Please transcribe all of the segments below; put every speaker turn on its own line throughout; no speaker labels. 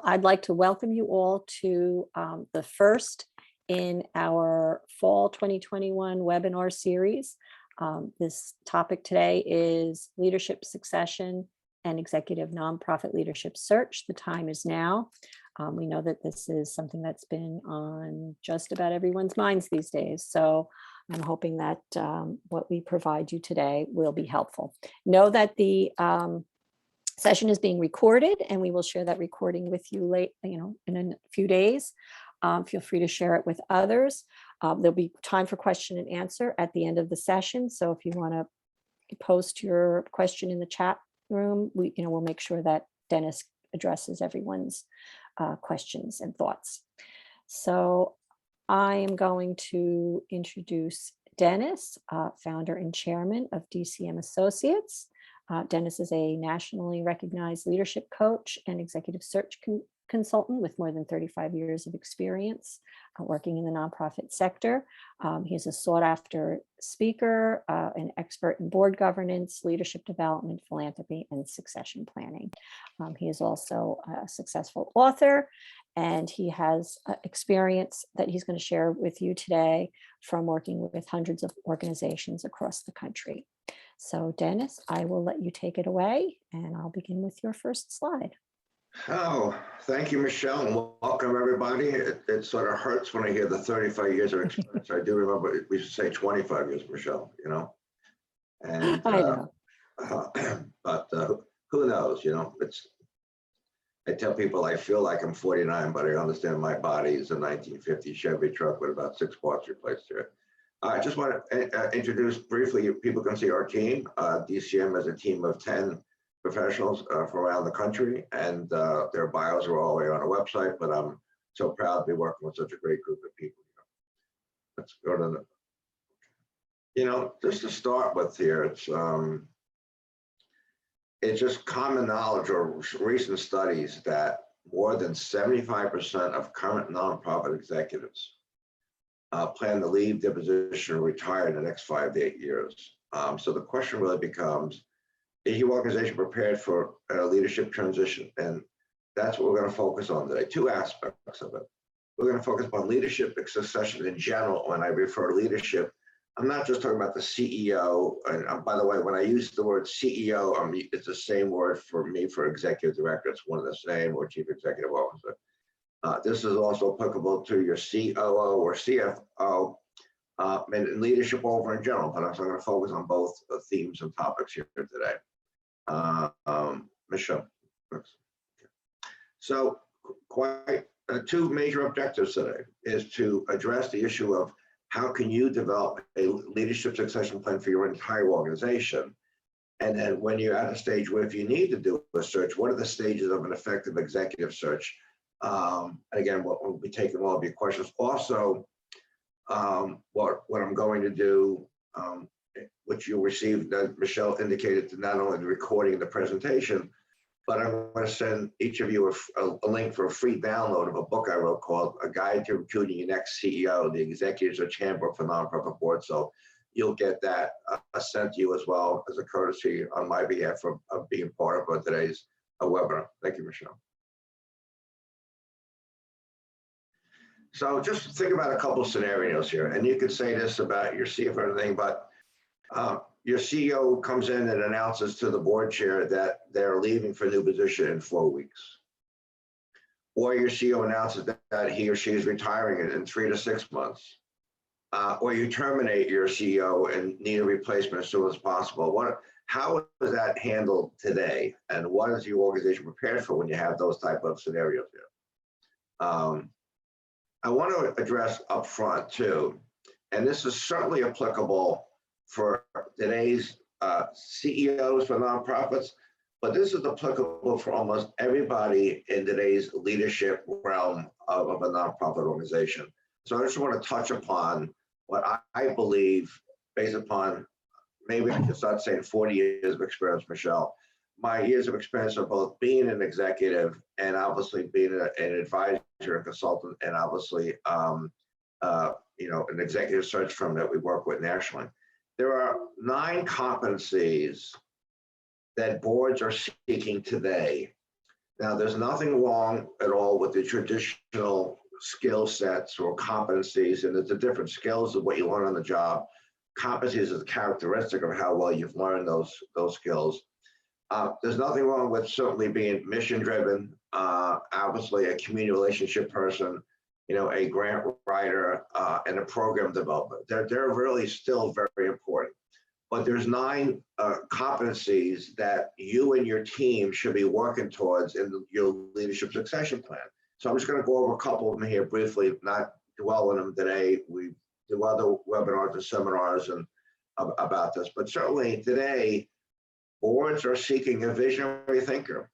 I'd like to welcome you all to the first in our fall 2021 webinar series. This topic today is leadership succession and executive nonprofit leadership search. The time is now. We know that this is something that's been on just about everyone's minds these days. So I'm hoping that what we provide you today will be helpful. Know that the session is being recorded, and we will share that recording with you in a few days. Feel free to share it with others. There'll be time for question and answer at the end of the session. So if you want to post your question in the chat room, we'll make sure that Dennis addresses everyone's questions and thoughts. So I am going to introduce Dennis, founder and chairman of DCM Associates. Dennis is a nationally recognized leadership coach and executive search consultant with more than 35 years of experience working in the nonprofit sector. He is a sought-after speaker, an expert in board governance, leadership development, philanthropy, and succession planning. He is also a successful author, and he has experience that he's going to share with you today from working with hundreds of organizations across the country. So Dennis, I will let you take it away, and I'll begin with your first slide.
Oh, thank you, Michelle, and welcome everybody. It sort of hurts when I hear the 35 years of experience. I do remember we should say 25 years, Michelle, and
I know.
But who knows, I tell people I feel like I'm 49, but I understand my body is a 1950 Chevy truck with about 6 parts replaced to it. I just want to introduce briefly, people can see our team. DCM is a team of 10 professionals from around the country, and their bios are all the way on our website, but I'm so proud to be working with such a great group of people. Let's go to just to start with here, it's just common knowledge or recent studies that more than 75% of current nonprofit executives plan to leave their position or retire in the next 5 to 8 years. So the question really becomes, is your organization prepared for a leadership transition? And that's what we're going to focus on today. Two aspects of it. We're going to focus on leadership and succession in general. When I refer to leadership, I'm not just talking about the CEO. And by the way, when I use the word CEO, it's the same word for me for executive director. It's one of the same, or chief executive officer. This is also applicable to your COO or CFO and leadership over in general. But I'm going to focus on both themes and topics here today. Michelle. So quite two major objectives today is to address the issue of how can you develop a leadership succession plan for your entire organization? And then when you're at a stage where if you need to do a search, what are the stages of an effective executive search? And again, we'll be taking all of your questions. Also, what I'm going to do, which you'll receive, that Michelle indicated, to not only the recording of the presentation, but I'm going to send each of you a link for a free download of a book I wrote called A Guide to Recruiting Your Next CEO, the Executive Search Handbook for Nonprofit Boards. So you'll get that sent to you as well as a courtesy on my behalf of being part of today's webinar. Thank you, Michelle. So just think about a couple of scenarios here, and you could say this about your CFO or anything, but your CEO comes in and announces to the board chair that they're leaving for a new position in 4 weeks. Or your CEO announces that he or she is retiring in 3 to 6 months. Or you terminate your CEO and need a replacement as soon as possible. How is that handled today? And what is your organization prepared for when you have those type of scenarios here? I want to address up front too, and this is certainly applicable for today's CEOs for nonprofits, but this is applicable for almost everybody in today's leadership realm of a nonprofit organization. So I just want to touch upon what I believe, based upon, maybe I should start saying 40 years of experience, Michelle. My years of experience of both being an executive and obviously being an advisor and consultant, and obviously an executive search firm that we work with nationally. There are 9 competencies that boards are seeking today Now, there's nothing wrong at all with the traditional skill sets or competencies, and it's the different skills of what you learn on the job. Competencies is a characteristic of how well you've learned those skills. There's nothing wrong with certainly being mission driven, obviously a community relationship person, a grant writer, and a program developer. They're really still very important. But there's 9 competencies that you and your team should be working towards in your leadership succession plan. So I'm just going to go over a couple of them here briefly, not dwell on them today. We do other webinars and seminars and about this, but certainly today, boards are seeking a visionary thinker.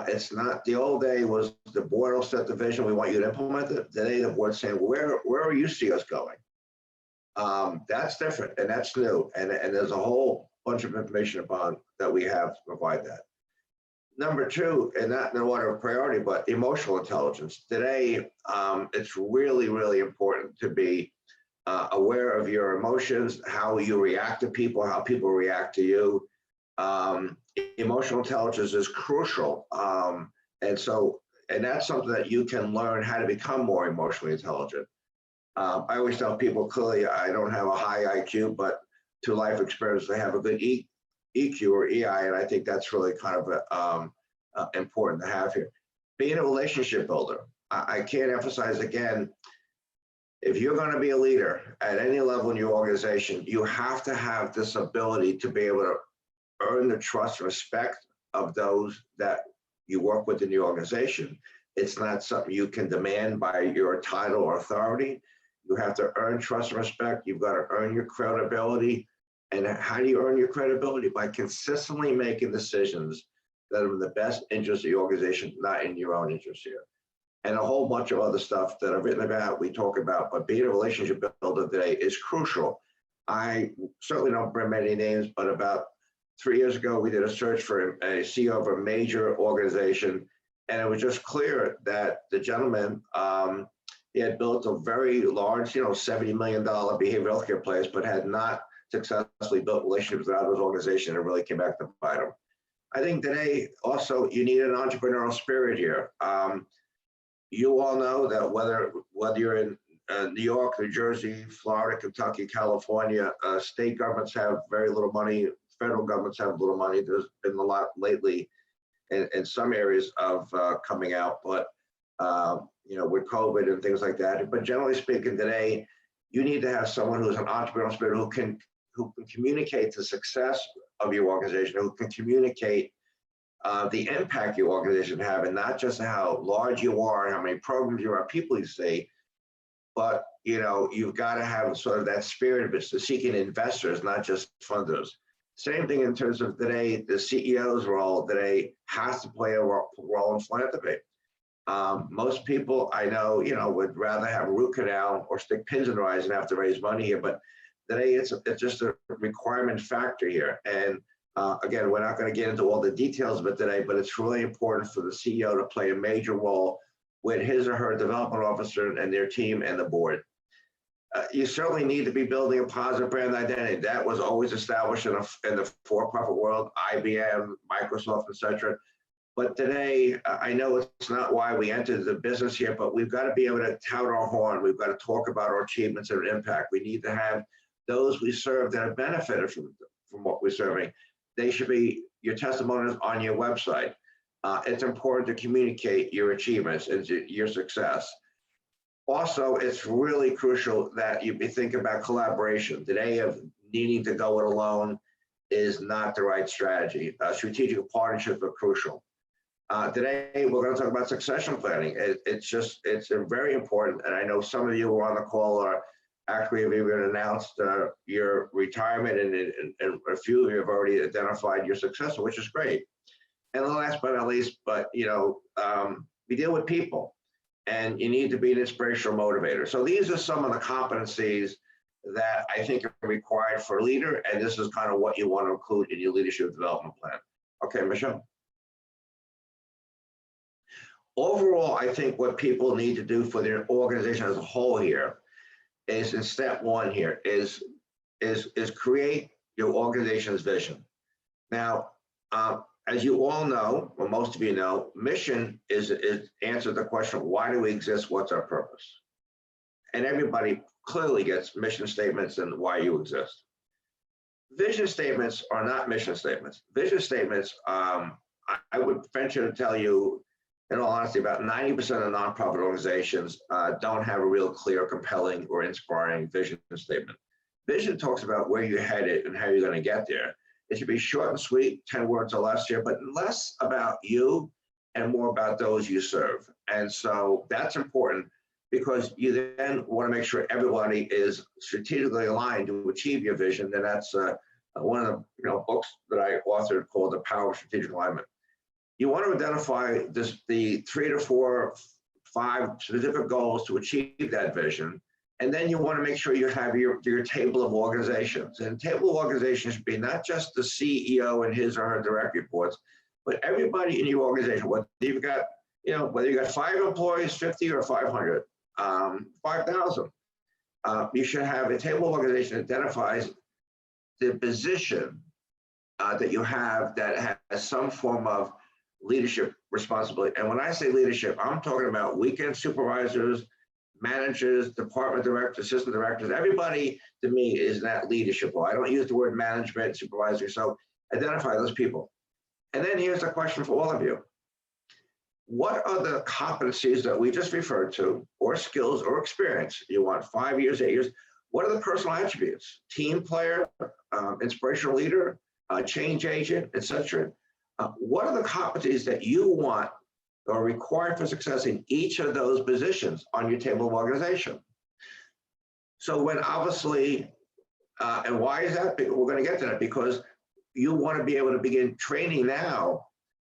It's not the old day was the board will set the vision, we want you to implement it. Today, the board's saying, where are you see us going? That's different and that's new. And there's a whole bunch of information about that we have to provide that. Number 2, and not in order of priority, but emotional intelligence. Today, it's really, really important to be aware of your emotions, how you react to people, how people react to you. Emotional intelligence is crucial. And that's something that you can learn how to become more emotionally intelligent. I always tell people clearly, I don't have a high IQ, but to life experience, I have a good EQ or EI, and I think that's really kind of important to have here. Being a relationship builder, I can't emphasize again, if you're going to be a leader at any level in your organization, you have to have this ability to be able to earn the trust and respect of those that you work with in the organization. It's not something you can demand by your title or authority. You have to earn trust and respect. You've got to earn your credibility. And how do you earn your credibility? By consistently making decisions that are in the best interest of the organization, not in your own interest here. And a whole bunch of other stuff that I've written about, we talk about, but being a relationship builder today is crucial. I certainly don't bring many names, but about 3 years ago, we did a search for a CEO of a major organization, and it was just clear that the gentleman, he had built a very large, $70 million behavioral healthcare place, but had not successfully built relationships with others organizations, and it really came back to bite him. I think today also you need an entrepreneurial spirit here. You all know that whether you're in New York, New Jersey, Florida, Kentucky, California, state governments have very little money. Federal governments have little money. There's been a lot lately in some areas of coming out, but with COVID and things like that. But generally speaking, today you need to have someone who's an entrepreneurial spirit who can communicate the success of your organization, who can communicate the impact your organization have, and not just how large you are and how many programs you are, people you see, but you've got to have sort of that spirit of it's seeking investors, not just funders. Same thing in terms of today, the CEO's role today has to play a role in philanthropy. Most people I know, would rather have a root canal or stick pins in their eyes and have to raise money here, but today it's just a requirement factor here. And again, we're not going to get into all the details of it today, but it's really important for the CEO to play a major role with his or her development officer and their team and the board. You certainly need to be building a positive brand identity. That was always established in the for-profit world, IBM, Microsoft, etc. But today, I know it's not why we entered the business here, but we've got to be able to tout our horn. We've got to talk about our achievements and impact. We need to have those we serve that have benefited from what we're serving. They should be your testimonials on your website. It's important to communicate your achievements and your success. Also, it's really crucial that you think about collaboration. Today, of needing to go it alone is not the right strategy. Strategic partnerships are crucial. Today, we're going to talk about succession planning. It's very important, and I know some of you who are on the call are actually have even announced your retirement, and a few of you have already identified your successor, which is great. And last but not least, we deal with people, and you need to be an inspirational motivator. So these are some of the competencies that I think are required for a leader, and this is kind of what you want to include in your leadership development plan. Okay, Michelle. Overall, I think what people need to do for their organization as a whole here is, in step one here, is create your organization's vision. Now, as you all know, or most of you know, mission is answer the question, why do we exist? What's our purpose? And everybody clearly gets mission statements and why you exist. Vision statements are not mission statements. Vision statements, I would venture to tell you, in all honesty, about 90% of nonprofit organizations don't have a real clear, compelling, or inspiring vision statement. Vision talks about where you're headed and how you're going to get there. It should be short and sweet, 10 words or less here, but less about you and more about those you serve. And so that's important because you then want to make sure everybody is strategically aligned to achieve your vision. And that's one of the books that I authored called The Power of Strategic Alignment. You want to identify the 3 to 4, 5 specific goals to achieve that vision. And then you want to make sure you have your table of organizations. And table of organizations should be not just the CEO and his or her direct reports, but everybody in your organization, whether you've got, whether you got 5 employees, 50 or 500, 5,000. You should have a table of organization that identifies the position that you have that has some form of leadership responsibility. And when I say leadership, I'm talking about weekend supervisors, managers, department directors, assistant directors. Everybody to me is that leadership role. I don't use the word management, supervisor. So identify those people. And then here's the question for all of you. What are the competencies that we just referred to, or skills or experience? You want 5 years, 8 years. What are the personal attributes? Team player, inspirational leader, change agent, etc. What are the competencies that you want or required for success in each of those positions on your table of organization? So when obviously, and why is that? We're going to get to that because you want to be able to begin training now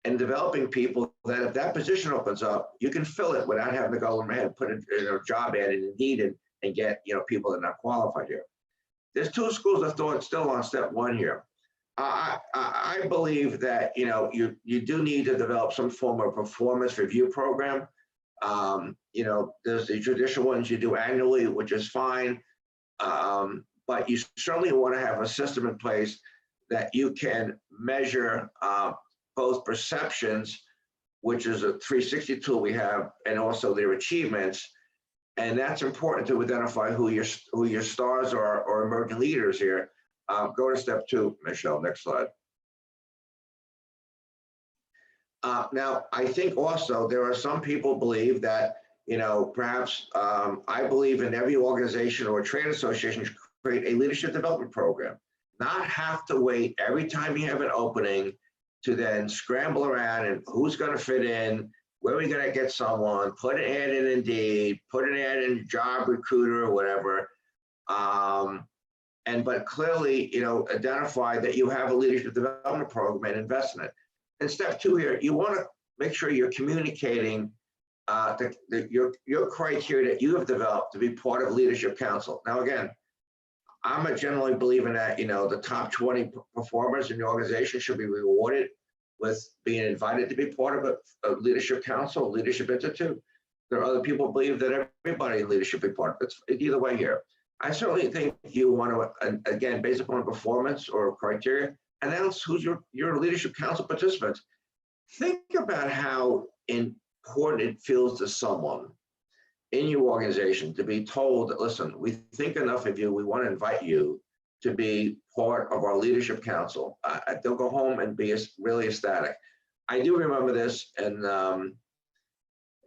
and developing people that if that position opens up, you can fill it without having to go and put a job ad in Indeed and get people that are not qualified here. There's 2 schools of thought still on step 1 here. I believe that you do need to develop some form of performance review program. There's the traditional ones you do annually, which is fine, but you certainly want to have a system in place that you can measure both perceptions, which is a 360 tool we have, and also their achievements. And that's important to identify who your stars are or emerging leaders here. Go to step 2, Michelle, next slide. Now, I think also there are some people believe that, perhaps I believe in every organization or trade association should create a leadership development program, not have to wait every time you have an opening to then scramble around and who's going to fit in, where are we going to get someone, put an ad in Indeed, put an ad in Job Recruiter or whatever. But clearly, identify that you have a leadership development program and invest in it. And step 2 here, you want to make sure you're communicating your criteria that you have developed to be part of Leadership Council. Now, again, I'm a generally believer that, the top 20 performers in the organization should be rewarded with being invited to be part of a Leadership Council, Leadership Institute. There are other people who believe that everybody in leadership be part of it. It's either way here. I certainly think you want to, again, based upon performance or criteria, announce who's your Leadership Council participants. Think about how important it feels to someone in your organization to be told that, listen, we think enough of you, we want to invite you to be part of our Leadership Council. They'll go home and be really ecstatic. I do remember this, and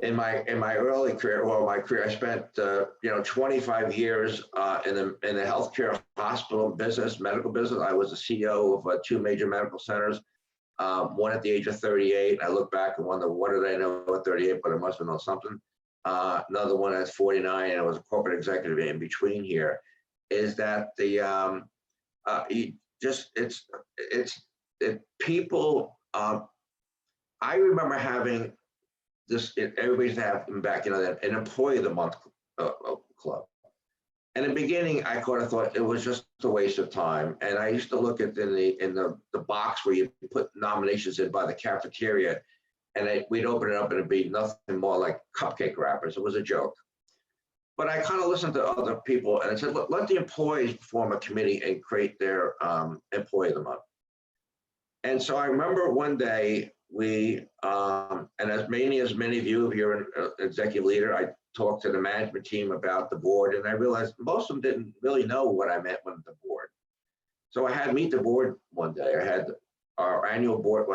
in my early career, my career, I spent 25 years in the healthcare hospital business, medical business. I was the CEO of 2 major medical centers, one at the age of 38. I look back and wonder, what did I know at 38? But I must have known something. Another one at 49, and I was a corporate executive in between here. Is that the people? I remember having this. Everybody's having back, an employee of the month club. And in the beginning, I kind of thought it was just a waste of time. And I used to look at in the box where you put nominations in by the cafeteria, and we'd open it up and it'd be nothing more like cupcake wrappers. It was a joke. But I kind of listened to other people and I said, look, let the employees form a committee and create their employee of the month. And so I remember one day and as many of you, if you're an executive leader, I talked to the management team about the board, and I realized most of them didn't really know what I meant with the board. So I had meet the board one day. I had our annual board,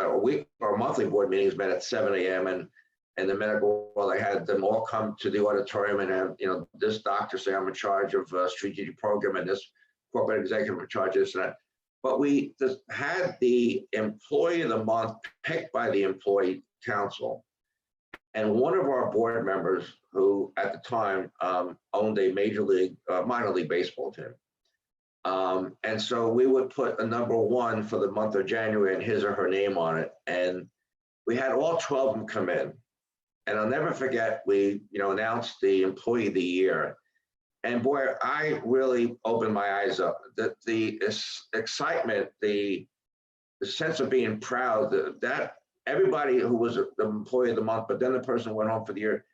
our monthly board meetings met at 7 a.m. and the medical world, I had them all come to the auditorium and have, this doctor say I'm in charge of a strategic program and this corporate executive in charge of this and that. But we just had the employee of the month picked by the employee council. And one of our board members, who at the time owned a minor league baseball team. And so we would put a number 1 for the month of January and his or her name on it. And we had all 12 of them come in. And I'll never forget, we announced the employee of the year. And boy, I really opened my eyes up. The excitement, the sense of being proud, that everybody who was the employee of the month, but then the person who went home for the year,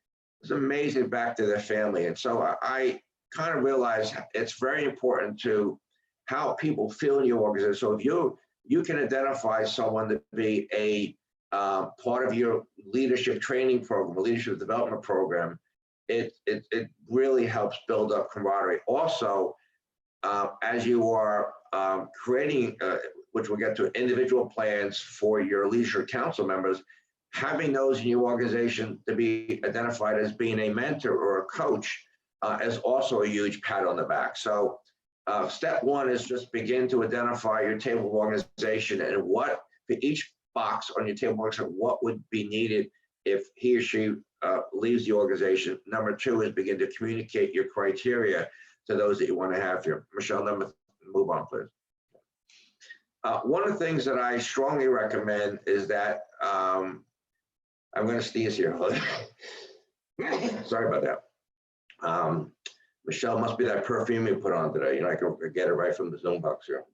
was amazing back to their family. And so I kind of realized it's very important to how people feel in your organization. So if you can identify someone to be a part of your leadership training program, leadership development program, it really helps build up camaraderie. Also, as you are creating, which we'll get to, individual plans for your leadership council members, having those in your organization to be identified as being a mentor or a coach is also a huge pat on the back. So step 1 is just begin to identify your table of organization and what, for each box on your table of organization, what would be needed if he or she leaves the organization. Number 2 is begin to communicate your criteria to those that you want to have here. Michelle, move on, please. One of the things that I strongly recommend is that, I'm going to sneeze here. Sorry about that. Michelle, must be that perfume you put on today. I can get it right from the Zoom box here.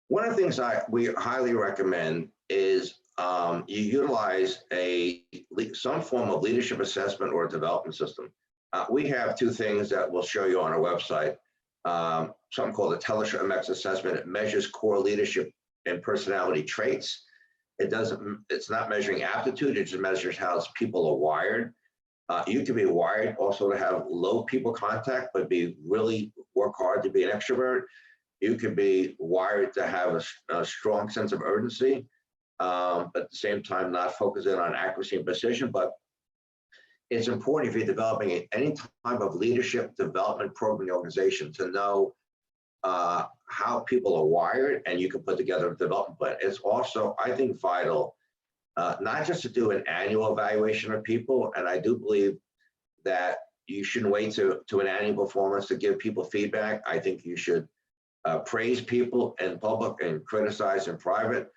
One of the things we highly recommend is you utilize some form of leadership assessment or development system. We have 2 things that we'll show you on our website. Something called the Telesur MX assessment. It measures core leadership and personality traits. It's not measuring aptitude, it just measures how people are wired. You can be wired also to have low people contact, but really work hard to be an extrovert. You could be wired to have a strong sense of urgency, but at the same time, not focusing on accuracy and precision. But it's important if you're developing any type of leadership development program in the organization to know how people are wired, and you can put together a development plan. It's also, I think, vital not just to do an annual evaluation of people, and I do believe that you shouldn't wait to an annual performance to give people feedback. I think you should praise people in public and criticize in private.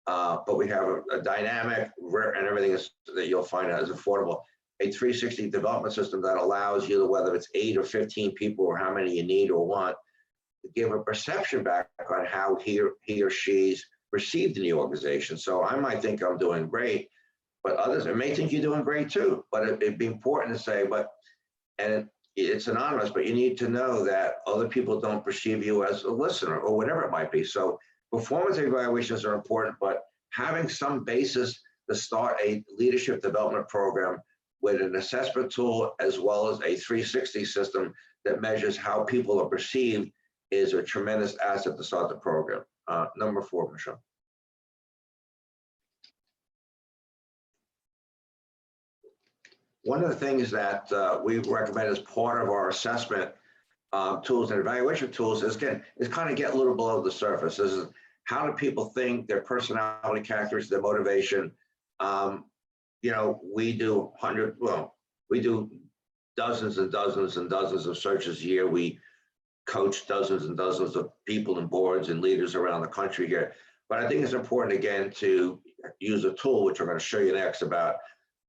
But we have a dynamic, and everything that you'll find out is affordable. A 360 development system that allows you, whether it's 8 or 15 people or how many you need or want, to give a perception back on how he or she's received in the organization. So I might think I'm doing great, but others may think you're doing great too. But it'd be important to say, and it's anonymous, but you need to know that other people don't perceive you as a listener or whatever it might be. So performance evaluations are important, but having some basis to start a leadership development program with an assessment tool as well as a 360 system that measures how people are perceived is a tremendous asset to start the program. Number 4, Michelle. One of the things that we recommend as part of our assessment tools and evaluation tools is kind of get a little below the surface. This is how do people think, their personality characteristics, their motivation. We do dozens and dozens and dozens of searches a year. We coach dozens and dozens of people and boards and leaders around the country here. But I think it's important, again, to use a tool, which I'm going to show you next, about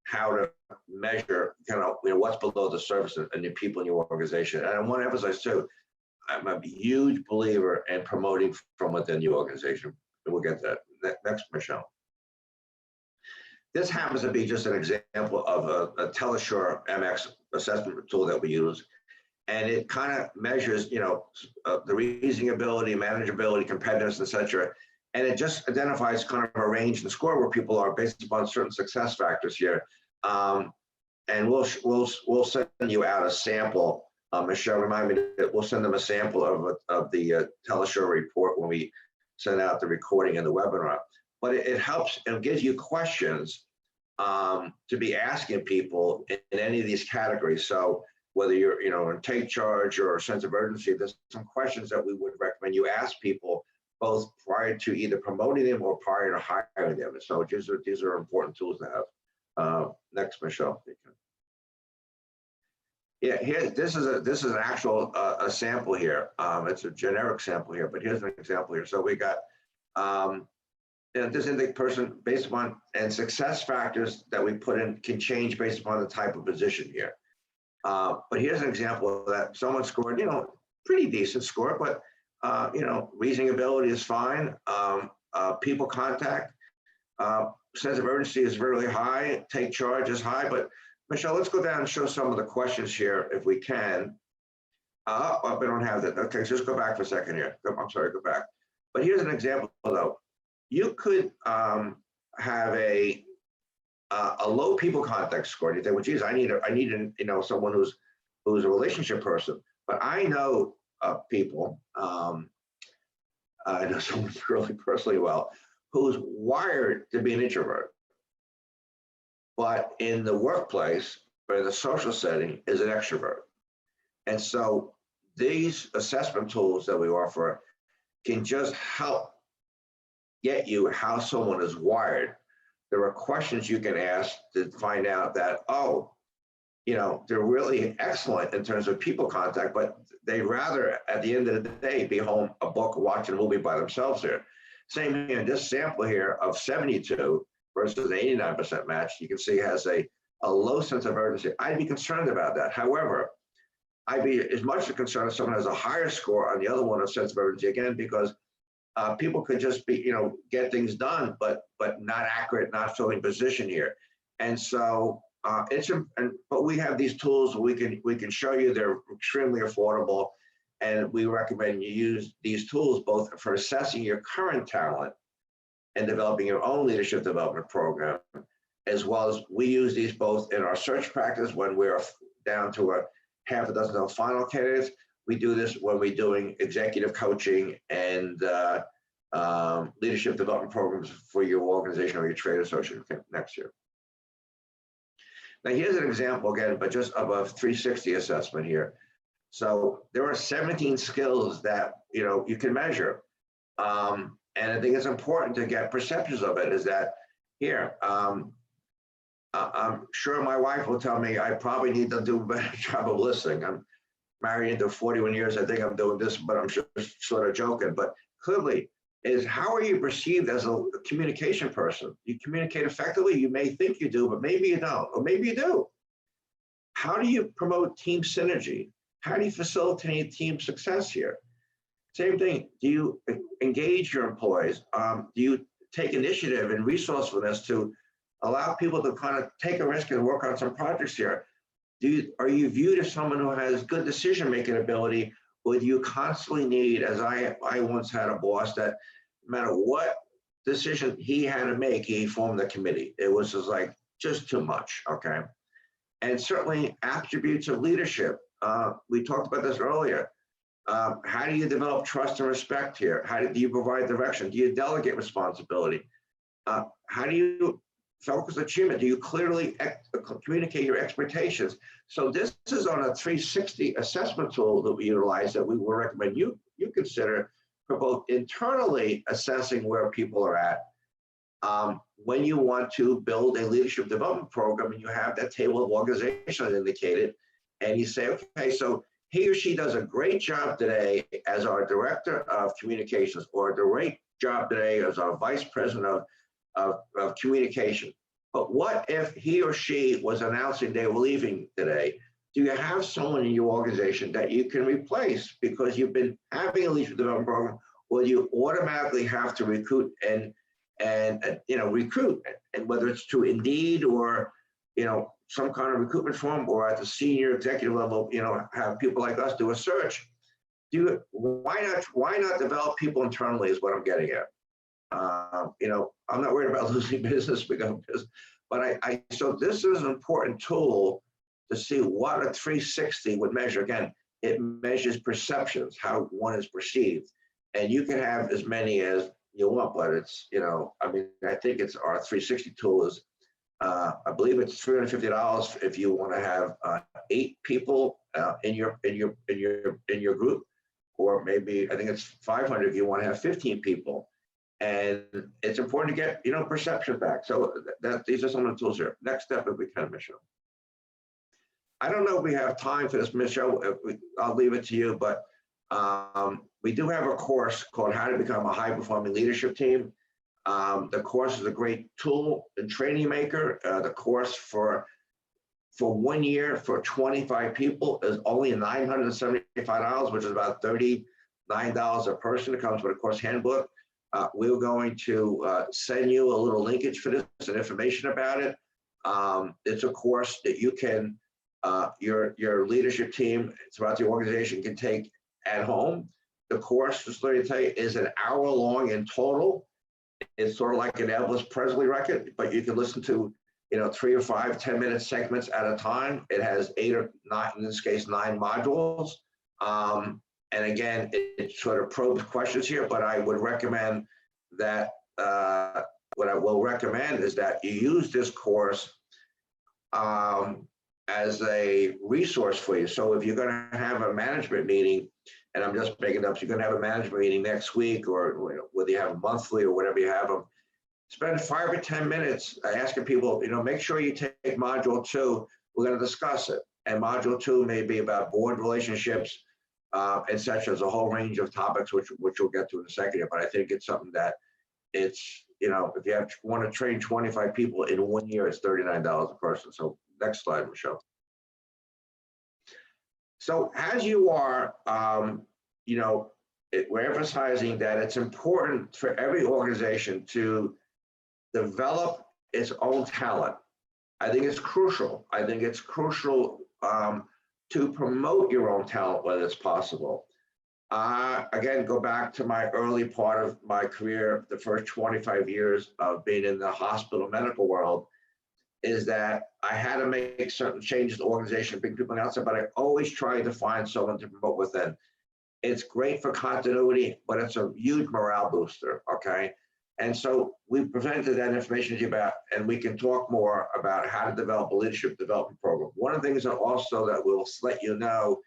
how to measure what's below the surface and the people in your organization. And I want to emphasize too, I'm a huge believer in promoting from within the organization. And we'll get to that next, Michelle. This happens to be just an example of a Telesur MX assessment tool that we use. And it kind of measures, the reasoning ability, manageability, competitiveness, et cetera. And it just identifies kind of a range and score where people are based upon certain success factors here. And we'll send you out a sample. Michelle, remind me that we'll send them a sample of the teleshow report when we send out the recording and the webinar. But it helps and gives you questions to be asking people in any of these categories. So whether you're, in take charge or a sense of urgency, there's some questions that we would recommend you ask people both prior to either promoting them or prior to hiring them. So these are important tools to have. Next, Michelle. Yeah, this is an actual a sample here. It's a generic sample here, but here's an example here. So we got this intake person based upon, and success factors that we put in can change based upon the type of position here. But here's an example that someone scored, pretty decent score, but reasoning ability is fine. People contact, sense of urgency is really high. Take charge is high. But Michelle, let's go down and show some of the questions here if we can. We don't have that. Okay, so just go back for a second here. I'm sorry, go back. But here's an example though. You could have a low people contact score. You think, well, geez, I need someone who's a relationship person. But I know people. I know someone really personally well who's wired to be an introvert, but in the workplace or in the social setting is an extrovert. And so these assessment tools that we offer can just help get you how someone is wired. There are questions you can ask to find out that, they're really excellent in terms of people contact, but they'd rather, at the end of the day, be home, a book, watching a movie by themselves here. Same here, this sample here of 72 versus an 89% match, you can see has a low sense of urgency. I'd be concerned about that. However, I'd be as much as concerned if someone has a higher score on the other one of sense of urgency, again, because people could just be, get things done, but not accurate, not filling position here. And so but we have these tools we can show you. They're extremely affordable, and we recommend you use these tools both for assessing your current talent and developing your own leadership development program, as well as we use these both in our search practice when we're down to a half a dozen of final candidates. We do this when we're doing executive coaching and leadership development programs for your organization or your trade association next year. Now here's an example again, but just of a 360 assessment here. So there are 17 skills that you can measure. And I think it's important to get perceptions of it, is that here, I'm sure my wife will tell me I probably need to do a better job of listening. I'm married into 41 years. I think I'm doing this, but I'm just sort of joking. But clearly, is how are you perceived as a communication person? You communicate effectively. You may think you do, but maybe you don't, or maybe you do. How do you promote team synergy? How do you facilitate team success here? Same thing. Do you engage your employees? Do you take initiative and resourcefulness to allow people to kind of take a risk and work on some projects here? Are you viewed as someone who has good decision-making ability, or do you constantly need, as I once had a boss that no matter what decision he had to make, he formed the committee. It was just too much, okay? And certainly attributes of leadership. We talked about this earlier. How do you develop trust and respect here? How do you provide direction? Do you delegate responsibility? How do you focus achievement? Do you clearly communicate your expectations? So this is on a 360 assessment tool that we utilize that we will recommend you consider for both internally assessing where people are at. When you want to build a leadership development program and you have that table of organization indicated, and you say, okay, so he or she does a great job today as our director of communications, or a great job today as our vice president of communication. But what if he or she was announcing they were leaving today? Do you have someone in your organization that you can replace because you've been having a leadership development program, or do you automatically have to recruit and recruit, and whether it's through Indeed or some kind of recruitment firm, or at the senior executive level, have people like us do a search? Why not develop people internally is what I'm getting at. I'm not worried about losing business because, but so this is an important tool to see what a 360 would measure. Again, it measures perceptions, how one is perceived. And you can have as many as you want, but it's, I think it's our 360 tool is, I believe it's $350 if you want to have 8 people in your group, or maybe I think it's 500 if you want to have 15 people. And it's important to get perception back. So these are some of the tools here. Next step, if we can, Michelle. I don't know if we have time for this, Michelle. I'll leave it to you, but we do have a course called How to Become a High-Performing Leadership Team. The course is a great tool and training maker. The course for 1 year for 25 people is only $975, which is about $39 a person. It comes with a course handbook. We're going to send you a little linkage for this and information about it. It's a course that you can, your leadership team throughout the organization can take at home. The course, just let me tell you, is an hour long in total. It's sort of like an Elvis Presley record, but you can listen to 3 or 5 10-minute segments at a time. It has 8 or 9, in this case, 9 modules. And again, it sort of probes questions here, but I would recommend that, what I will recommend is that you use this course as a resource for you. So if you're going to have a management meeting, and I'm just making it up, so you're going to have a management meeting next week, or whether you have a monthly or whatever you have them, spend 5 or 10 minutes asking people, make sure you take module 2. We're going to discuss it. And module 2 may be about board relationships, etc. There's a whole range of topics, which we'll get to in a second. But I think it's something that it's, if you want to train 25 people in 1 year, it's $39 a person. So next slide, Michelle. So as you are, we're emphasizing that it's important for every organization to develop its own talent. I think it's crucial. I think it's crucial to promote your own talent when it's possible. Again, go back to my early part of my career, the first 25 years of being in the hospital medical world, is that I had to make certain changes to the organization, bring people outside, but I always tried to find someone to promote within. It's great for continuity, but it's a huge morale booster, okay? And so we presented that information to you about, and we can talk more about how to develop a leadership development program. One of the things that also that we'll let you know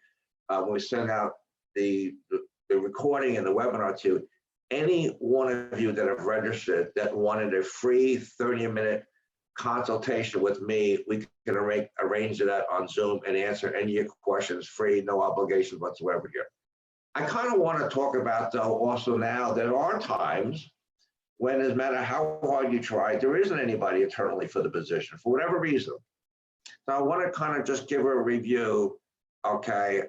when we send out the recording and the webinar to you, any one of you that have registered that wanted a free 30-minute consultation with me, we can arrange that on Zoom and answer any of your questions free, no obligations whatsoever here. I kind of want to talk about, though, also now there are times when, no matter how hard you try, there isn't anybody internally for the position for whatever reason. So I want to kind of just give a review, okay,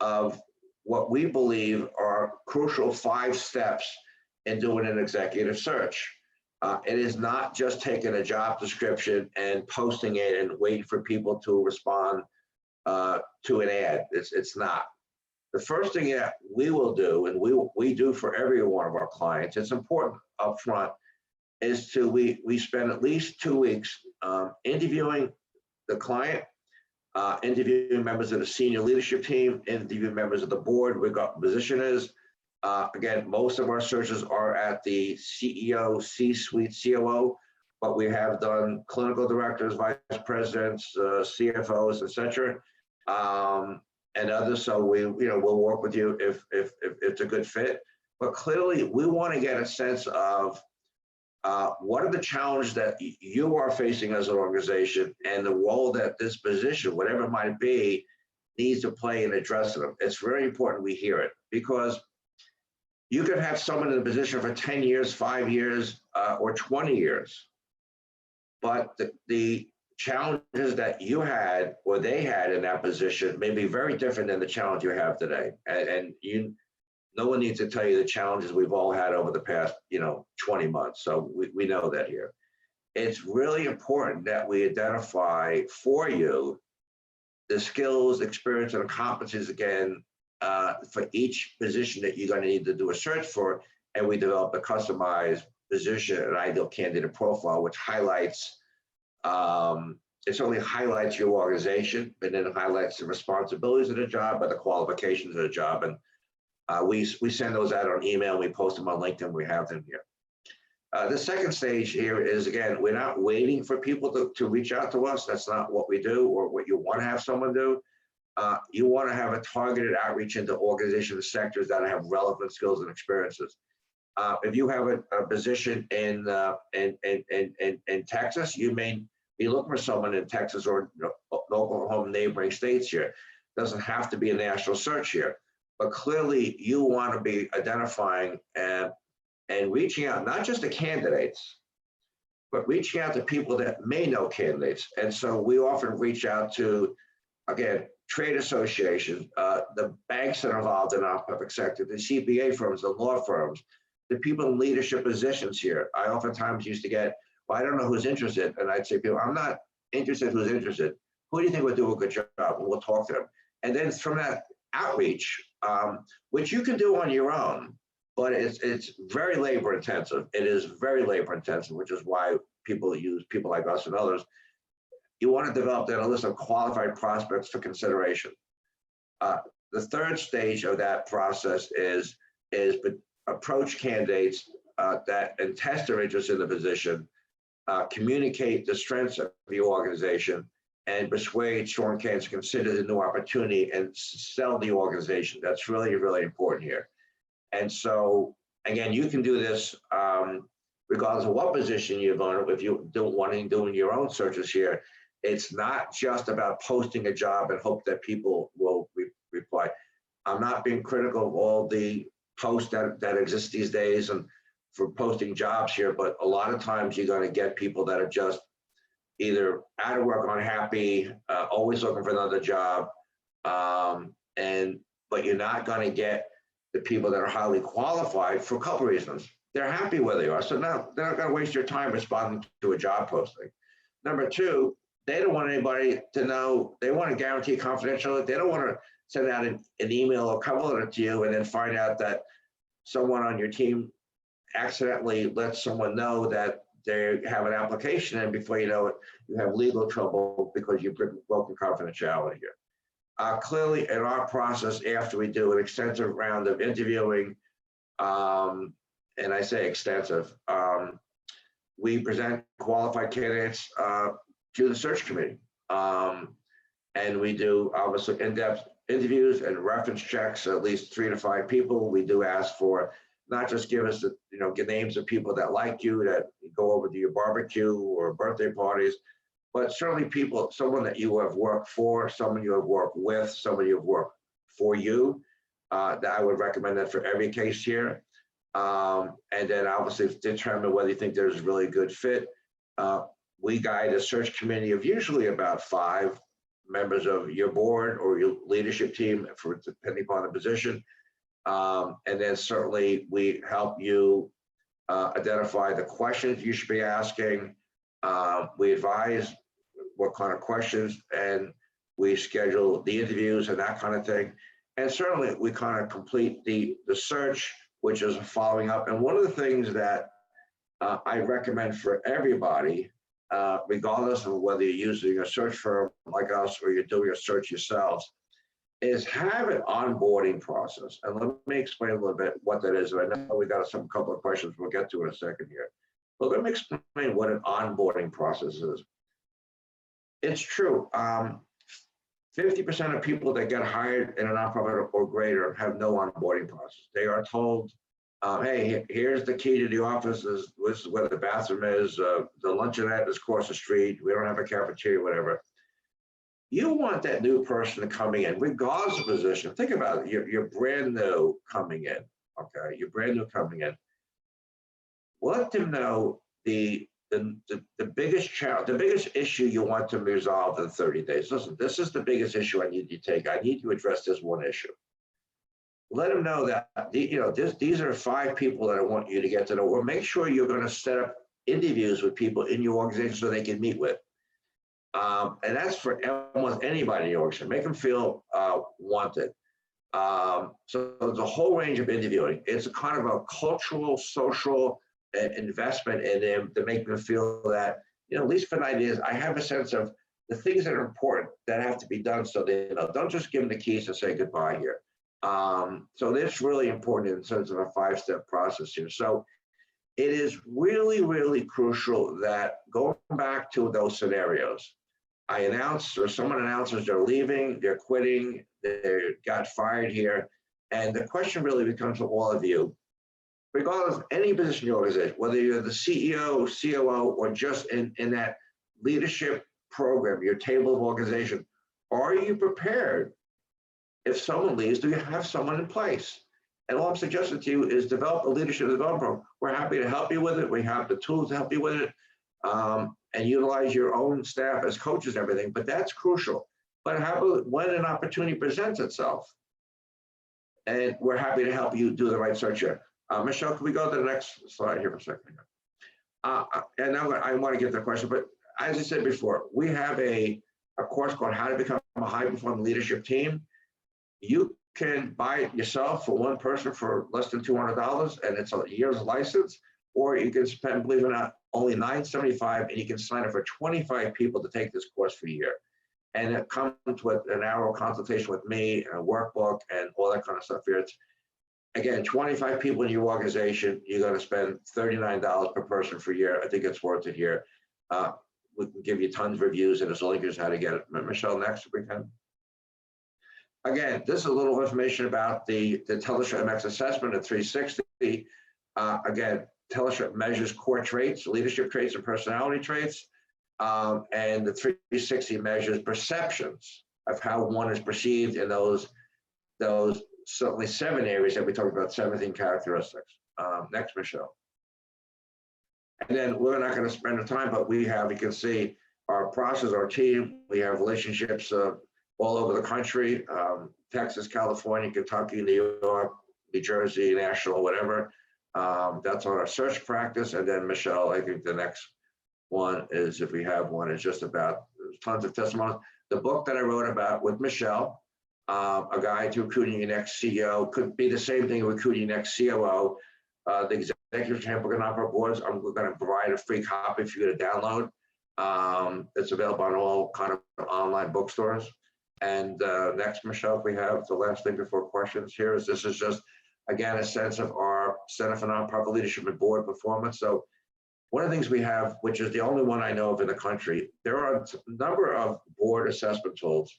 of what we believe are crucial 5 steps in doing an executive search. It is not just taking a job description and posting it and waiting for people to respond to an ad. It's not. The first thing that we will do, and we do for every one of our clients, it's important up front, is we spend at least 2 weeks interviewing the client, interviewing members of the senior leadership team, interviewing members of the board, what the position is. Again, most of our searches are at the CEO, C-suite, COO, but we have done clinical directors, vice presidents, CFOs, etc., and others. So we'll work with you if it's a good fit. But clearly, we want to get a sense of what are the challenges that you are facing as an organization, and the role that this position, whatever it might be, needs to play in addressing them. It's very important we hear it, because you could have someone in a position for 10 years, 5 years, or 20 years. But the challenges that you had or they had in that position may be very different than the challenge you have today. And no one needs to tell you the challenges we've all had over the past 20 months. So we know that here. It's really important that we identify for you the skills, experience, and competencies, again, for each position that you're going to need to do a search for, and we develop a customized position and ideal candidate profile, which highlights, it certainly highlights your organization, and then it highlights the responsibilities of the job, but the qualifications of the job. And we send those out on email, we post them on LinkedIn, we have them here. The second stage here is, again, we're not waiting for people to reach out to us. That's not what we do or what you want to have someone do. You want to have a targeted outreach into organizations, sectors that have relevant skills and experiences. If you have a position in Texas, you may be looking for someone in Texas or local home neighboring states here. Doesn't have to be a national search here, but clearly you want to be identifying and reaching out, not just to candidates, but reaching out to people that may know candidates. And so we often reach out to, again, trade associations, the banks that are involved in the non-public sector, the CPA firms, the law firms, the people in leadership positions here. I oftentimes used to get, well, I don't know who's interested. And I'd say to people, I'm not interested who's interested. Who do you think would do a good job? And we'll talk to them. And then from that outreach, which you can do on your own, but it's very labor intensive. It is very labor intensive, which is why people use people like us and others. You want to develop that a list of qualified prospects for consideration. The third stage of that process is approach candidates that and test their interest in the position, communicate the strengths of your organization, and persuade strong candidates to consider the new opportunity and sell the organization. That's really, really important here. And so, again, you can do this regardless of what position you're going to. If you don't want to do your own searches here, it's not just about posting a job and hope that people will reply. I'm not being critical of all the posts that exist these days and for posting jobs here, but a lot of times you're going to get people that are just either out of work, unhappy, always looking for another job, but you're not going to get the people that are highly qualified for a couple of reasons. They're happy where they are, so now they're not going to waste your time responding to a job posting. Number two, they don't want anybody to know. They want to guarantee confidentiality. They don't want to send out an email or cover letter to you and then find out that someone on your team accidentally lets someone know that they have an application, and before you know it, you have legal trouble because you've broken confidentiality here. Clearly, in our process, after we do an extensive round of interviewing, and I say extensive, we present qualified candidates to the search committee. And we do obviously in-depth interviews and reference checks, at least 3 to 5 people. We do ask for not just give us the, get names of people that like you, that go over to your barbecue or birthday parties, but certainly people, someone that you have worked for, someone you have worked with, someone you have worked for you, that I would recommend that for every case here. And then obviously determine whether you think there's a really good fit. We guide a search committee of usually about 5 members of your board or your leadership team, depending upon the position. And then certainly we help you identify the questions you should be asking. We advise what kind of questions, and we schedule the interviews and that kind of thing. And certainly we kind of complete the search, which is following up. And one of the things that I recommend for everybody, regardless of whether you're using a search firm like us or you're doing a search yourselves, is have an onboarding process. And let me explain a little bit what that is. And I know we got a couple of questions we'll get to in a second here. But let me explain what an onboarding process is. It's true. 50% of people that get hired in a nonprofit or greater have no onboarding process. They are told, hey, here's the key to the office. This is where the bathroom is. The luncheonette is across the street. We don't have a cafeteria, whatever. You want that new person coming in, regardless of position. Think about it. You're brand new coming in. Okay, you're brand new coming in. Let them know the biggest challenge, the biggest issue you want to resolve in 30 days. Listen, this is the biggest issue I need you to take. I need to address this one issue. Let them know that these are 5 people that I want you to get to know, or make sure you're going to set up interviews with people in your organization so they can meet with. And that's for almost anybody in your organization. Make them feel wanted. So there's a whole range of interviewing. It's a kind of a cultural, social investment in them to make them feel that, at least for 90 days, I have a sense of the things that are important that have to be done. So they don't just give them the keys and say goodbye here. So that's really important in terms of a 5-step process here. So it is really, really crucial that going back to those scenarios, I announce or someone announces they're leaving, they're quitting, they got fired here. And the question really becomes to all of you, regardless of any position in the organization, whether you're the CEO, COO, or just in that leadership program, your table of organization, are you prepared? If someone leaves, do you have someone in place? And all I'm suggesting to you is develop a leadership development program. We're happy to help you with it. We have the tools to help you with it, and utilize your own staff as coaches and everything, but that's crucial. But when an opportunity presents itself, and we're happy to help you do the right search here. Michelle, can we go to the next slide here for a second? And I want to get to the question, but as I said before, we have a course called How to Become a High-Performing Leadership Team. You can buy it yourself for one person for less than $200, and it's a year's license, or you can spend, believe it or not, only $975, and you can sign up for 25 people to take this course for a year. And it comes with an hour consultation with me and a workbook and all that kind of stuff here. It's, again, 25 people in your organization, you're going to spend $39 per person for a year. I think it's worth it here. We can give you tons of reviews, and there's a link as how to get it. Michelle, next if we can. Again, this is a little information about the Teleship MX assessment at 360. Again, Teleship measures core traits, leadership traits, and personality traits. And the 360 measures perceptions of how one is perceived in those certainly 7 areas that we talked about, 17 characteristics. Next, Michelle. And then we're not going to spend the time, but we have, you can see our process, our team, we have relationships all over the country, Texas, California, Kentucky, New York, New Jersey, national, whatever. That's on our search practice. And then Michelle, I think the next one is, if we have one, is just about tons of testimonies. The book that I wrote about with Michelle, a guide to recruiting your next CEO, could be the same thing, recruiting your next COO. The executive champion on our boards, I'm going to provide a free copy for you to download. It's available on all kind of online bookstores. And next, Michelle, if we have the last thing before questions here, is this is just, again, a sense of our Center for Nonprofit Leadership and Board Performance. So one of the things we have, which is the only one I know of in the country, there are a number of board assessment tools.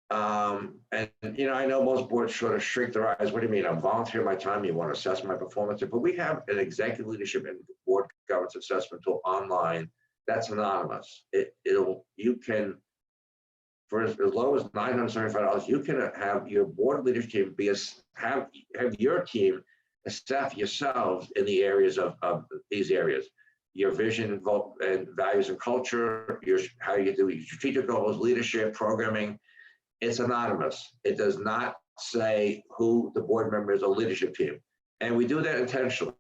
And I know most boards sort of shrink their eyes. What do you mean? I'm volunteering my time. You want to assess my performance? But we have an executive leadership and board governance assessment tool online that's anonymous. You can, for as low as $975, you can have your board leadership team have your team assess yourselves in the areas of these areas: your vision and values and culture, how you do your strategic goals, leadership, programming. It's anonymous. It does not say who the board member is or leadership team, and we do that intentionally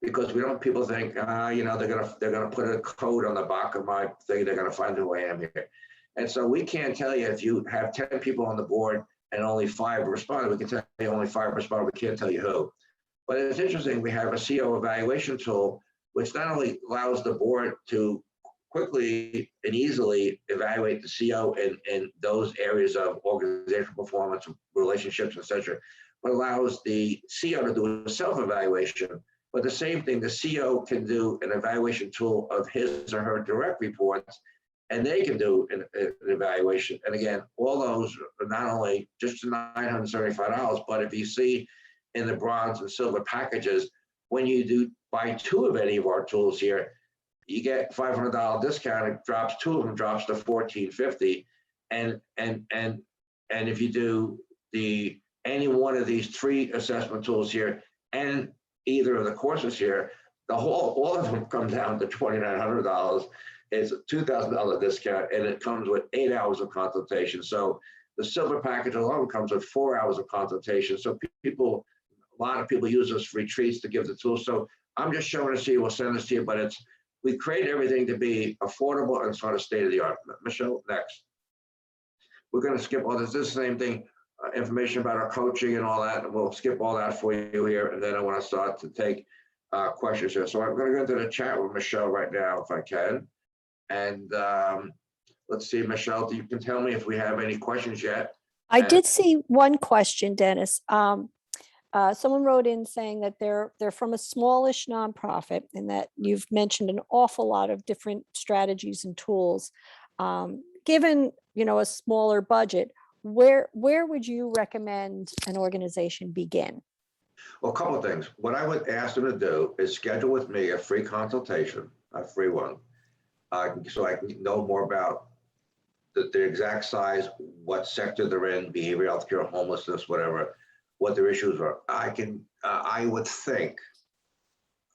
because we don't want people to think, they're gonna put a code on the back of my thing. They're gonna find who I am here, and so we can't tell you if you have 10 people on the board and only 5 responded. We can tell you only 5 responded. We can't tell you who. But it's interesting. We have a CEO evaluation tool, which not only allows the board to quickly and easily evaluate the CEO in those areas of organizational performance, relationships, etc., but allows the CEO to do a self-evaluation. But the same thing, the CEO can do an evaluation tool of his or her direct reports, and they can do an evaluation. And again, all those are not only just $975, but if you see in the bronze and silver packages, when you do buy 2 of any of our tools here, you get $500 discount. It drops, 2 of them drops to $1,450, and if you do any one of these 3 assessment tools here and either of the courses here, all of them come down to $2,900. It's a $2,000 discount, and it comes with 8 hours of consultation. So the silver package alone comes with 4 hours of consultation. So a lot of people use those retreats to give the tools. So I'm just showing this to you. We'll send this to you, but we create everything to be affordable and sort of state of the art. Michelle, next. We're going to skip all this. This is the same thing. information about our coaching and all that, and we'll skip all that for you here. And then I want to start to take questions here. So I'm going to go into the chat with Michelle right now, if I can. And let's see, Michelle, you can tell me if we have any questions yet.
I did see one question, Dennis. Someone wrote in saying that they're from a smallish nonprofit and that you've mentioned an awful lot of different strategies and tools. Given, a smaller budget, where would you recommend an organization begin?
Well, a couple of things. What I would ask them to do is schedule with me a free consultation, a free one, so I can know more about the exact size, what sector they're in, behavioral healthcare, homelessness, whatever, what their issues are. I would think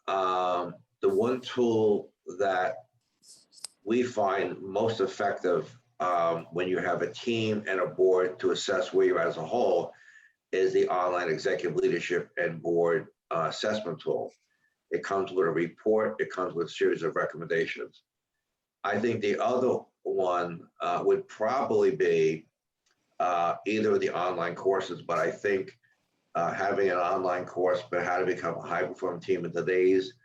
the one tool that we find most effective when you have a team and a board to assess where you're as a whole is the online executive leadership and board assessment tool. It comes with a report. It comes with a series of recommendations. I think the other one would probably be either of the online courses, but I think having an online course about how to become a high-performing team in today's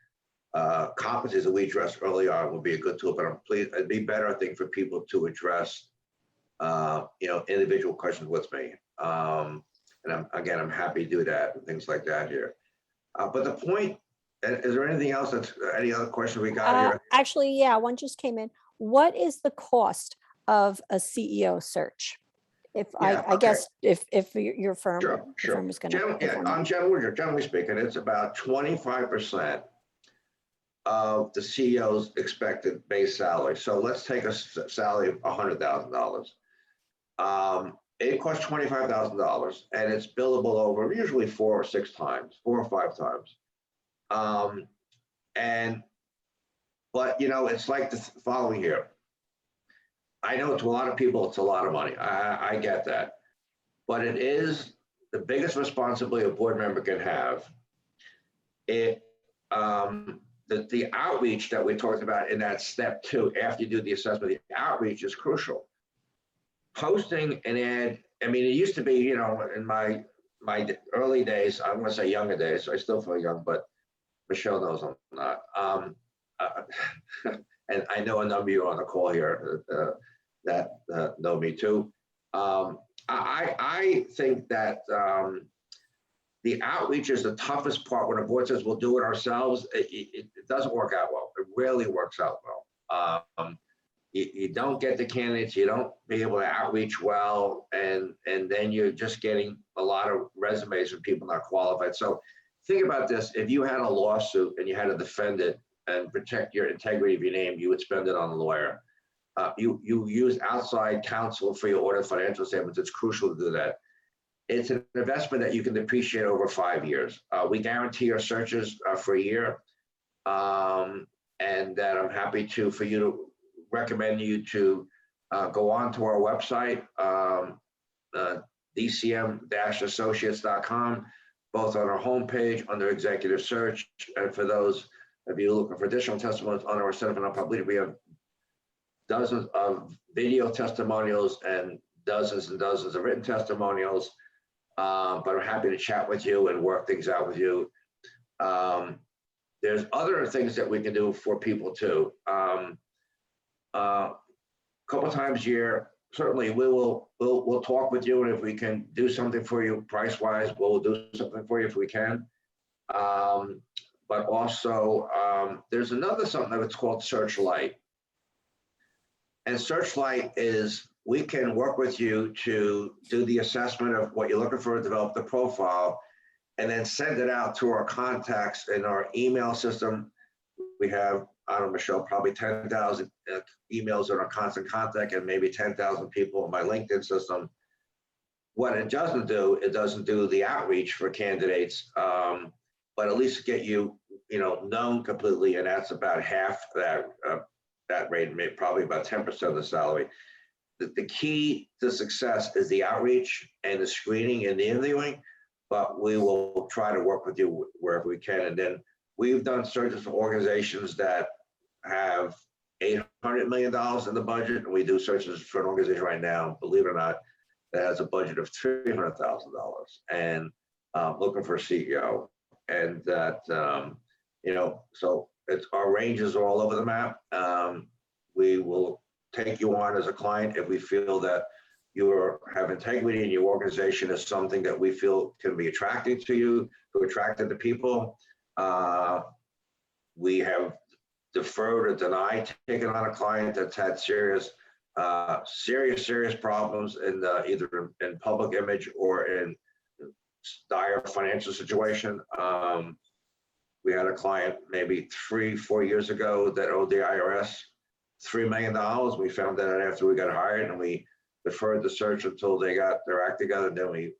competencies that we addressed early on would be a good tool. But it'd be better, I think, for people to address, individual questions with me. And I'm happy to do that and things like that here. But the point, is there anything else any other question we got here?
Actually, yeah, one just came in. What is the cost of a CEO search? I guess if your firm,
Sure.
firm is going to.
Generally speaking, it's about 25% of the CEO's expected base salary. So let's take a salary of $100,000. It costs $25,000 and it's billable over usually 4 or 5 times. But it's like the following here. I know to a lot of people, it's a lot of money. I get that, but it is the biggest responsibility a board member can have. The outreach that we talked about in that step 2, after you do the assessment, the outreach is crucial. Posting an ad, it used to be, in my early days, I want to say younger days, so I still feel young, but Michelle knows I'm not. And I know a number of you on the call here that know me too. I think that the outreach is the toughest part. When a board says we'll do it ourselves, it doesn't work out well. It rarely works out well. You don't get the candidates, you don't be able to outreach well, and then you're just getting a lot of resumes from people not qualified. So think about this: if you had a lawsuit and you had to defend it and protect your integrity of your name, you would spend it on a lawyer. You use outside counsel for your audit financial statements. It's crucial to do that. It's an investment that you can depreciate over 5 years. We guarantee our searches for a year, and that I'm happy for you to recommend you to go on to our website, DCM-associates.com, both on our homepage under executive search. And for those of you looking for additional testimonials on our Center for Nonprofit Leadership, we have dozens of video testimonials and dozens of written testimonials. But I'm happy to chat with you and work things out with you. There's other things that we can do for people too. A couple times a year, certainly we'll talk with you, and if we can do something for you price-wise, we'll do something for you if we can. But also, there's something that's called Searchlight. And Searchlight is, we can work with you to do the assessment of what you're looking for, develop the profile, and then send it out to our contacts in our email system. We have, I don't know, Michelle, probably 10,000 emails in our constant contact and maybe 10,000 people in my LinkedIn system. What it doesn't do, it doesn't do the outreach for candidates, but at least get you, known completely, and that's about half that rate, probably about 10% of the salary. The key to success is the outreach and the screening and the interviewing, but we will try to work with you wherever we can. And then we've done searches for organizations that have $800 million in the budget, and we do searches for an organization right now, believe it or not, that has a budget of $300,000 and looking for a CEO. And that, so it's our ranges are all over the map. We will take you on as a client if we feel that you have integrity in your organization is something that we feel can be attractive to you, to attract the people. We have deferred or denied taking on a client that's had serious problems in either in public image or in dire financial situation. We had a client maybe 3-4 years ago that owed the IRS $3 million. We found that out after we got hired, and we deferred the search until they got their act together. Then we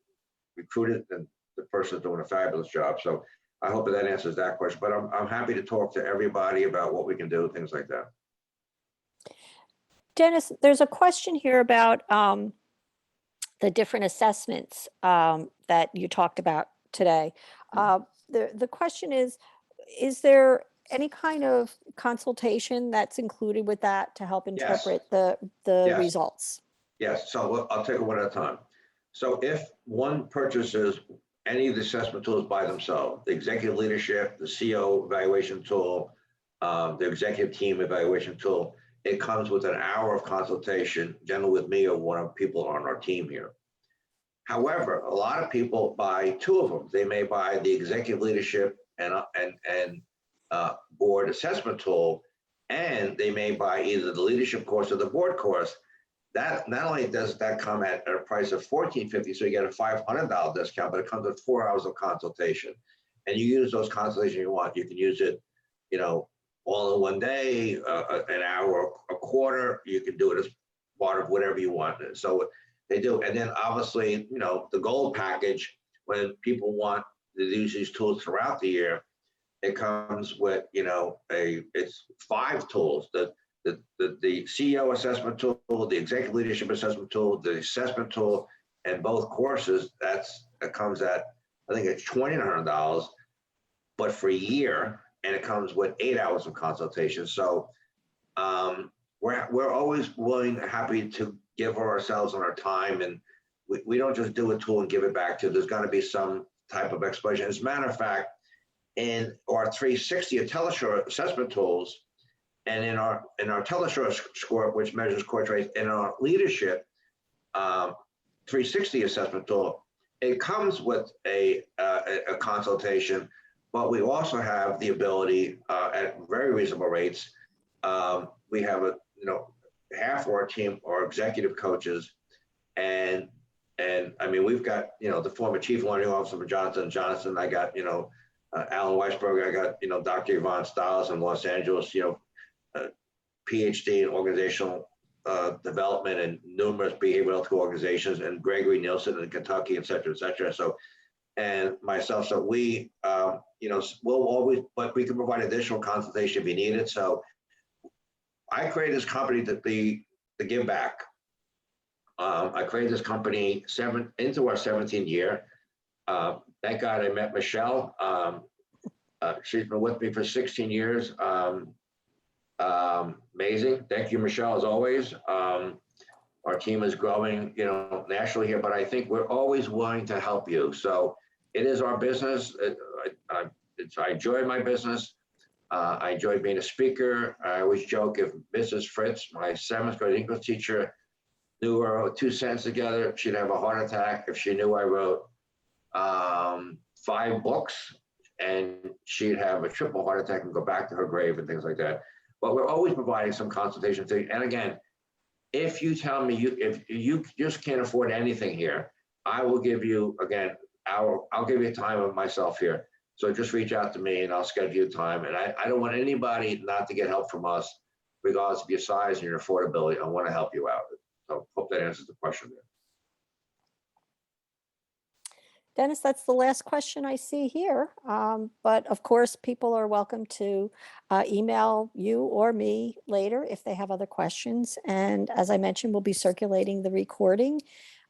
recruited, and the person's doing a fabulous job. So I hope that answers that question. But I'm happy to talk to everybody about what we can do, things like that.
Dennis, there's a question here about the different assessments that you talked about today. The question is there any kind of consultation that's included with that to help interpret the
Yes.
results?
Yes, so I'll take it one at a time. So if one purchases any of the assessment tools by themselves, the executive leadership, the CO evaluation tool, the executive team evaluation tool, it comes with an hour of consultation, generally with me or one of the people on our team here. However, a lot of people buy two of them. They may buy the executive leadership and board assessment tool, and they may buy either the leadership course or the board course. That not only does that come at a price of $1,450, so you get a $500 discount, but it comes with 4 hours of consultation. And you use those consultations you want. You can use it, all in one day, an hour, a quarter. You can do it as part of whatever you want. So they do. And then obviously, the gold package, when people want to use these tools throughout the year, it comes with, it's 5 tools. The CEO assessment tool, the executive leadership assessment tool, the assessment tool, and both courses, that comes at, I think it's $2,900, but for a year, and it comes with 8 hours of consultation. So we're always willing, happy to give ourselves and our time, and we don't just do a tool and give it back to you. There's got to be some type of explanation. As a matter of fact, in our 360 IntelliSure assessment tools, and in our IntelliSure score, which measures core traits, in our leadership 360 assessment tool, it comes with a consultation, but we also have the ability at very reasonable rates. We have half of our team are executive coaches, and I mean, we've got the former chief learning officer for Johnson & Johnson. I got Alan Weisberger. I got Dr. Yvonne Stiles in Los Angeles. PhD in organizational development and numerous behavioral health organizations, and Gregory Nielsen in Kentucky, et cetera, et cetera. So, and myself, so we, we'll always, but we can provide additional consultation if you need it. So I created this company to be the give back. I created this company into our 17th year. Thank God I met Michelle. She's been with me for 16 years. Amazing. Thank you, Michelle, as always. Our team is growing, nationally here, but I think we're always willing to help you. So it is our business. I enjoy my business. I enjoy being a speaker. I always joke, if Mrs. Fritz, my 7th grade English teacher, knew I wrote 2 sentences together, she'd have a heart attack if she knew I wrote 5 books, and she'd have a triple heart attack and go back to her grave and things like that. But we're always providing some consultation thing. And again, if you tell me if you just can't afford anything here, I will give you, again, I'll give you time of myself here. So just reach out to me and I'll schedule time. And I don't want anybody not to get help from us, regardless of your size and your affordability. I want to help you out. So hope that answers the question there.
Dennis, that's the last question I see here. But of course, people are welcome to email you or me later if they have other questions. And as I mentioned, we'll be circulating the recording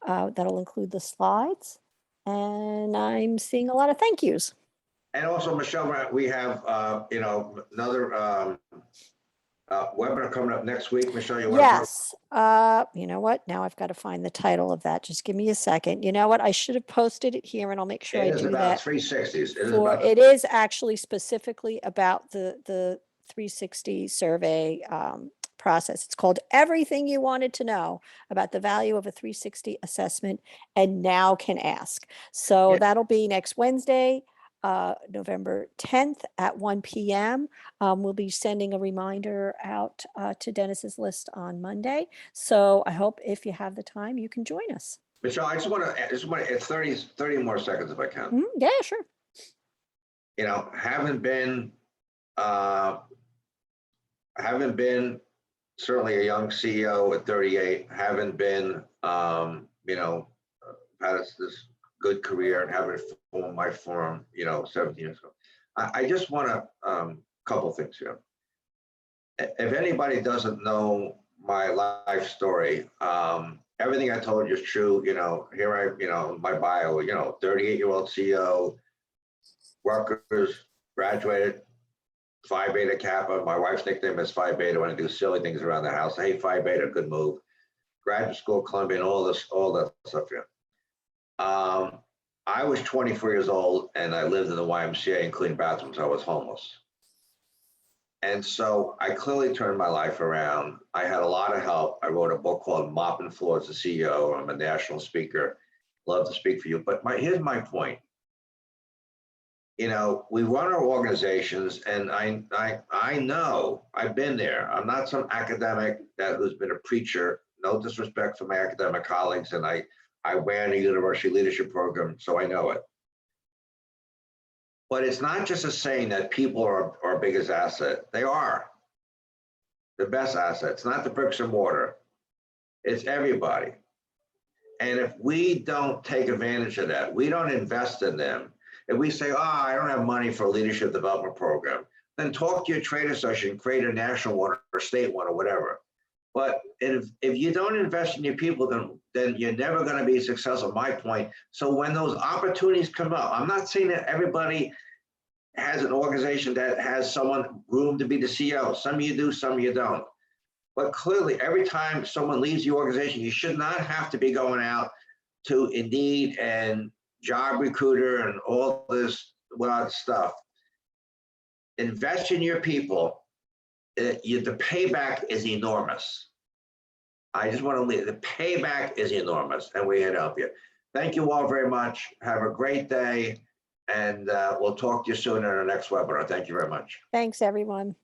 that'll include the slides. And I'm seeing a lot of thank yous.
And also, Michelle, we have, another Webinar coming up next week. Michelle, you want to talk?
Yes. You know what? Now I've got to find the title of that. Just give me a second. You know what? I should have posted it here, and I'll make sure I
It is
do
about
that.
360s. It is
For
about
it is actually specifically about the 360 survey process. It's called Everything You Wanted to Know About the Value of a 360 Assessment and Now Can Ask. So
Yeah.
that'll be next Wednesday, November 10th at 1 p.m. We'll be sending a reminder out to Dennis's list on Monday. So I hope if you have the time, you can join us.
Michelle, I just want to, it's 30 more seconds if I can.
Yeah, sure.
You know, haven't been certainly a young CEO at 38, haven't been, you know, had this good career and having formed my firm, you know, 17 years ago. I just want to, couple things here. If anybody doesn't know my life story, everything I told you is true. You know, you know, my bio, you know, 38-year-old CEO, Rutgers, graduated, Phi Beta Kappa. My wife's nickname is Phi Beta when I do silly things around the house. Hey, Phi Beta, good move. Graduate school, Columbia, and all that stuff here. I was 24 years old and I lived in the YMCA and cleaned bathrooms. I was homeless. And so I clearly turned my life around. I had a lot of help. I wrote a book called Mopping Floors as a CEO. I'm a national speaker. Love to speak for you. But here's my point. You know, we run our organizations, and I know I've been there. I'm not some academic who's been a preacher. No disrespect for my academic colleagues, and I ran a university leadership program, so I know it. But it's not just a saying that people are our biggest asset. They are the best asset. It's not the bricks and mortar. It's everybody. And if we don't take advantage of that, we don't invest in them. If we say, oh, I don't have money for a leadership development program, then talk to your trade association, create a national one or state one or whatever. But if you don't invest in your people, then you're never going to be successful, my point. So when those opportunities come up, I'm not saying that everybody has an organization that has someone groomed to be the CEO. Some of you do, some of you don't. But clearly, every time someone leaves the organization, you should not have to be going out to Indeed and Job Recruiter and all this stuff. Invest in your people. The payback is enormous. I just want to leave. The payback is enormous, and we're here to help you. Thank you all very much. Have a great day, and we'll talk to you soon in our next webinar. Thank you very much.
Thanks, everyone.